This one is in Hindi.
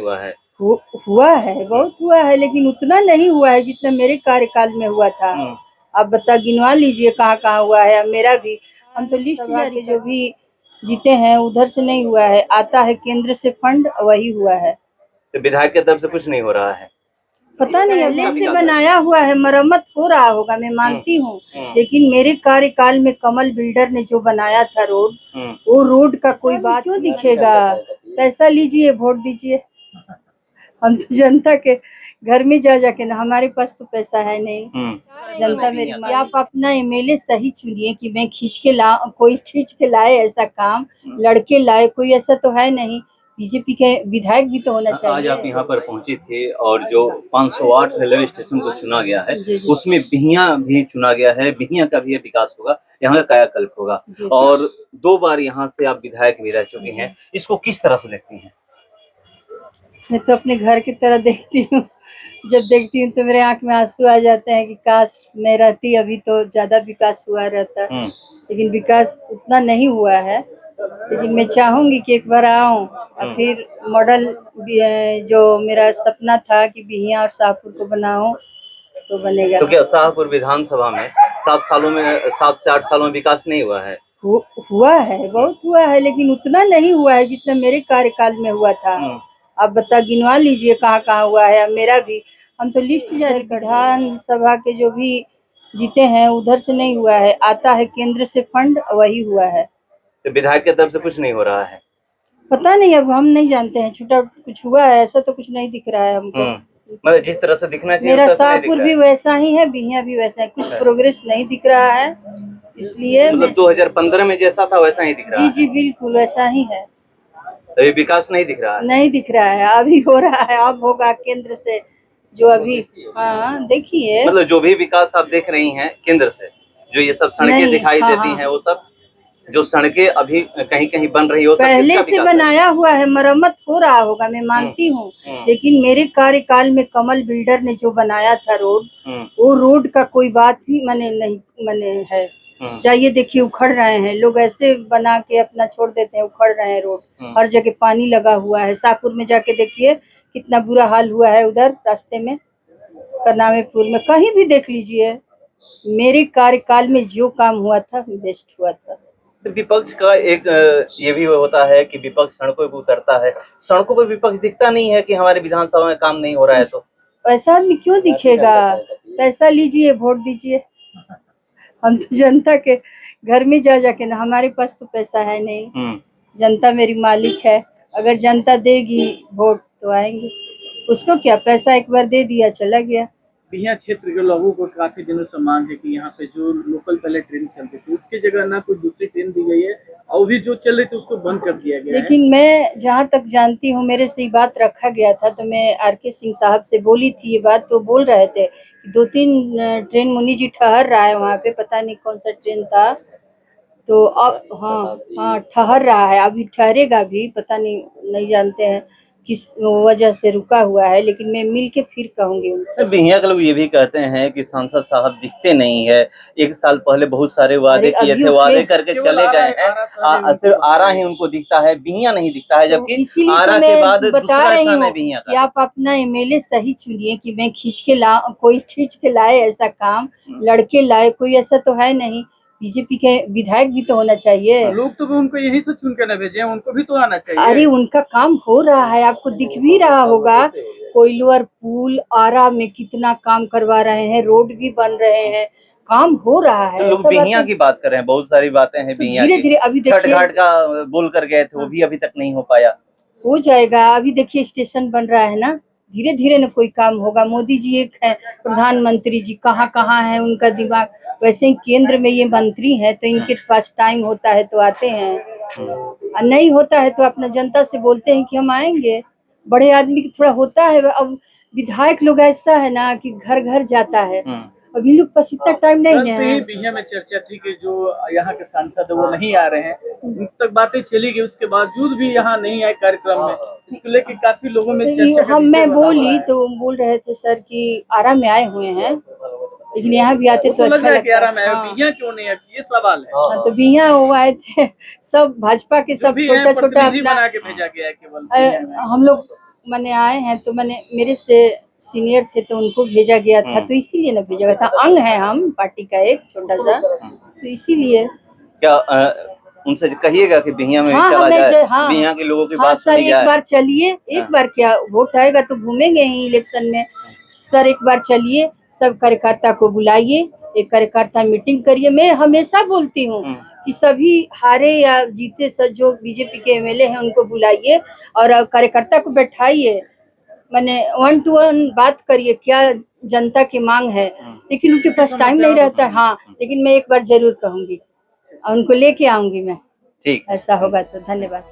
हुआ है? हुआ है, बहुत हुआ है, लेकिन उतना नहीं हुआ है जितना मेरे कार्यकाल में हुआ था। आप बता गिनवा लीजिए कहाँ कहाँ हुआ है। अब मेरा भी, हम तो लिस्ट जारी जो भी जीते हैं उधर से नहीं हुआ है, आता है केंद्र से फंड, वही हुआ है। तो विधायक की तरफ से कुछ नहीं हो रहा है? पता नहीं, पहले से बनाया हुआ है, मरम्मत हो रहा होगा, मैं मानती हूँ, लेकिन मेरे कार्यकाल में कमल बिल्डर ने जो बनाया था रोड, वो रोड का कोई बात क्यों दिखेगा? पैसा लीजिए, वोट दीजिए। हम तो जनता के घर में जा जाके ना, हमारे पास तो पैसा है नहीं। जनता मेरी, आप अपना एमएलए सही चुनिए कि मैं कोई खींच के लाए ऐसा काम, लड़के लाए, कोई ऐसा तो है नहीं। बीजेपी के विधायक भी तो होना चाहिए। आज आप यहाँ पर पहुंचे थे और जो 508 रेलवे स्टेशन को चुना गया है, उसमें बिहियां भी चुना गया है। बिहियां का भी विकास होगा, यहाँ का कायाकल्प होगा, और 2 बार यहाँ से आप विधायक भी रह चुके हैं। इसको किस तरह से देखती हैं? मैं तो अपने घर की तरह देखती हूँ। जब देखती हूँ तो मेरे आंख में आंसू आ जाते हैं कि काश मैं रहती, अभी तो ज्यादा विकास हुआ रहता। लेकिन विकास उतना नहीं हुआ है, लेकिन मैं चाहूंगी कि एक बार आऊं और फिर मॉडल जो मेरा सपना था कि बिहियां और शाहपुर को बनाऊं, तो बनेगा। तो क्या शाहपुर विधानसभा में 7 से 8 सालों में विकास नहीं हुआ है? हुआ है, बहुत हुआ है, लेकिन उतना नहीं हुआ है जितना मेरे कार्यकाल में हुआ था। आप बता गिनवा लीजिए कहाँ कहाँ हुआ है। अब मेरा भी, हम तो लिस्ट जारी, विधानसभा के जो भी जीते हैं उधर से नहीं हुआ है, आता है केंद्र से फंड, वही हुआ है। तो विधायक की तरफ से कुछ नहीं हो रहा है? पता नहीं, अब हम नहीं जानते हैं, छूटा कुछ हुआ है ऐसा तो कुछ नहीं दिख रहा है हमको। मतलब जिस तरह से दिखना चाहिए मेरा शाहपुर भी वैसा ही है, बिहियां भी वैसा है, कुछ प्रोग्रेस नहीं दिख रहा है, इसलिए मतलब 2015 में जैसा था वैसा ही दिख रहा है? जी बिल्कुल वैसा ही है। अभी विकास नहीं दिख रहा है? नहीं दिख रहा है, अभी हो रहा है, अब होगा केंद्र से जो अभी। हाँ देखिए, मतलब जो भी विकास आप देख रही हैं केंद्र से, जो ये सब सड़कें दिखाई देती हैं, वो सब जो सड़कें अभी कहीं कहीं बन रही हो, पहले से बनाया हुआ है, मरम्मत हो रहा होगा, मैं मानती हूँ, लेकिन मेरे कार्यकाल में कमल बिल्डर ने जो बनाया था रोड, वो रोड का कोई बात ही मने है। जाइए देखिए, उखड़ रहे हैं लोग, ऐसे बना के अपना छोड़ देते हैं, उखड़ रहे हैं रोड, हर जगह पानी लगा हुआ है। शाहपुर में जाके देखिए कितना बुरा हाल हुआ है, उधर रास्ते में करनामेपुर में, कहीं भी देख लीजिए। मेरे कार्यकाल में जो काम हुआ था बेस्ट हुआ था। तो विपक्ष का एक ये भी होता है कि विपक्ष सड़कों पर उतरता है, सड़कों पर विपक्ष दिखता नहीं है कि हमारे विधानसभा में काम नहीं हो रहा है। तो ऐसा आदमी क्यों दिखेगा? पैसा लीजिए, वोट दीजिए। हम तो जनता के घर में जा जाके ना, हमारे पास तो पैसा है नहीं। जनता मेरी मालिक है, अगर जनता देगी वोट तो आएंगे। उसको क्या, पैसा एक बार दे दिया चला गया। बिहियां क्षेत्र के लोगों को काफी दिनों से मांग है कि यहाँ पे जो लोकल पहले ट्रेन चलती थी उसकी जगह ना कोई दूसरी ट्रेन दी गई है, और भी जो चल रही थी उसको बंद कर दिया गया है। लेकिन मैं जहाँ तक जानती हूँ, मेरे से ये बात रखा गया था, तो मैं आर.के. सिंह साहब से बोली थी ये बात, तो बोल रहे थे 2-3 ट्रेन मुनि जी ठहर रहा है वहाँ पे, पता नहीं कौन सा ट्रेन था, तो अब हाँ ठहर रहा है, अभी ठहरेगा भी, पता नहीं जानते हैं किस वजह से रुका हुआ है, लेकिन मैं मिल के फिर कहूंगी उनसे। बिहियां के लोग ये भी कहते हैं कि सांसद साहब दिखते नहीं है, 1 साल पहले बहुत सारे वादे किए थे, वादे करके चले गए हैं, सिर्फ आरा ही उनको दिखता है, बिहियां नहीं दिखता है, जबकि आरा के बाद बता रही हूँ बिहियां कि आप अपना एमएलए सही चुनिए कि मैं कोई खींच के लाए ऐसा काम, लड़के लाए, कोई ऐसा तो है नहीं। बीजेपी के विधायक भी तो होना चाहिए। लोग तो उनको यही से चुन के न भेजे, उनको भी तो आना चाहिए। अरे उनका काम हो रहा है, आपको दिख भी रहा होगा, कोयलवर पुल आरा में कितना काम करवा रहे हैं, रोड भी बन रहे हैं, काम हो रहा है। लोग बिहियां की बात कर रहे हैं, बहुत सारी बातें हैं बिहियां की। धीरे-धीरे अभी देखिए, छठ घाट का बोल कर गए थे, वो भी अभी तक नहीं हो पाया। हो जाएगा, अभी देखिए स्टेशन बन रहा है ना, धीरे धीरे न कोई काम होगा। मोदी जी एक है, प्रधानमंत्री जी कहाँ कहाँ है उनका दिमाग, वैसे ही केंद्र में ये मंत्री हैं, तो इनके पास टाइम होता है तो आते हैं, और नहीं होता है तो अपना जनता से बोलते हैं कि हम आएंगे। बड़े आदमी की थोड़ा होता है, अब विधायक लोग ऐसा है ना कि घर घर जाता है, अभी लोग पास इतना टाइम नहीं है। बिहियां में चर्चा थी कि जो यहाँ के सांसद है वो नहीं आ रहे हैं, उन तक बातें चली गई, उसके बावजूद भी यहाँ नहीं आए कार्यक्रम में, इसको लेकर काफी लोगों में चर्चा। मैं बोली तो बोल रहे थे सर कि आरा में आए हुए हैं, लेकिन यहाँ भी आते तो अच्छा लगता है। बिहियां क्यों नहीं है, ये सवाल है। तो बिहियां वो आए थे, सब भाजपा के सब छोटा छोटा बना के भेजा गया है केवल। हम लोग मैंने आए हैं तो मैंने मेरे से सीनियर थे तो उनको भेजा गया था, तो इसीलिए ना भेजा गया था। अंग है हम पार्टी का एक छोटा सा, तो इसीलिए क्या उनसे कहिएगा कि बिहिया में भी हाँ चला हमें जाए, हाँ बिहिया के लोगों की हाँ बात सर, सुनी एक जाए। बार चलिए, एक हाँ। बार क्या वोट आएगा तो घूमेंगे ही इलेक्शन में। सर एक बार चलिए, सब कार्यकर्ता को बुलाइए, एक कार्यकर्ता मीटिंग करिए। मैं हमेशा बोलती हूँ कि सभी हारे या जीते सब जो बीजेपी के एमएलए हैं उनको बुलाइए और कार्यकर्ता को बैठाइए, मैंने 1 to 1 बात करिए क्या जनता की मांग है। लेकिन उनके पास टाइम नहीं रहता है। हाँ, लेकिन मैं एक बार जरूर कहूंगी और उनको लेके आऊंगी मैं। ठीक, ऐसा होगा तो धन्यवाद।